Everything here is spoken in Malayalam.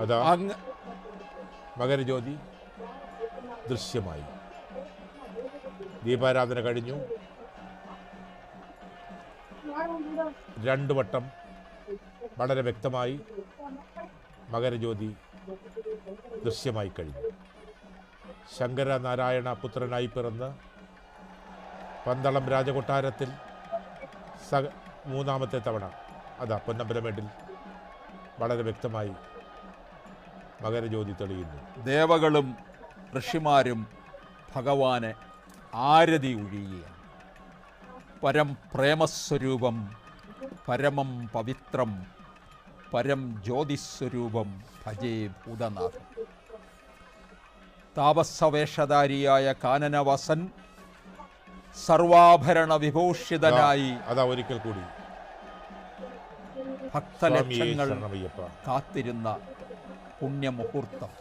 അതാ മകരജ്യോതി ദൃശ്യമായി. ദീപാരാധന കഴിഞ്ഞു. 2 വട്ടം വളരെ വ്യക്തമായി മകരജ്യോതി ദൃശ്യമായി കഴിഞ്ഞു. ശങ്കരനാരായണ പുത്രനായി പിറന്ന് പന്തളം രാജകൊട്ടാരത്തിൽ മൂന്നാമത്തെ തവണ അതാ പൊന്നമ്പലമേട്ടിൽ വളരെ വ്യക്തമായി മകരജ്യോതി തെളിയുന്നു. ദേവകളും ഋഷിമാരും ഭഗവാനെ ആരതി ഒഴിയുകയാണ്. പരം പ്രേമസ്വരൂപം, പരമം പവിത്രം, പരം ജ്യോതിസ്വരൂപം ഭജേ ഭൂതനാഥൻ. താപസവേഷധാരിയായ കാനനവസൻ സർവാഭരണ വിഭൂഷിതനായി അതാ ഒരിക്കൽ കൂടി ഭക്തലക്ഷങ്ങൾ കാത്തിരുന്ന പുണ്യമുഹൂർത്തം.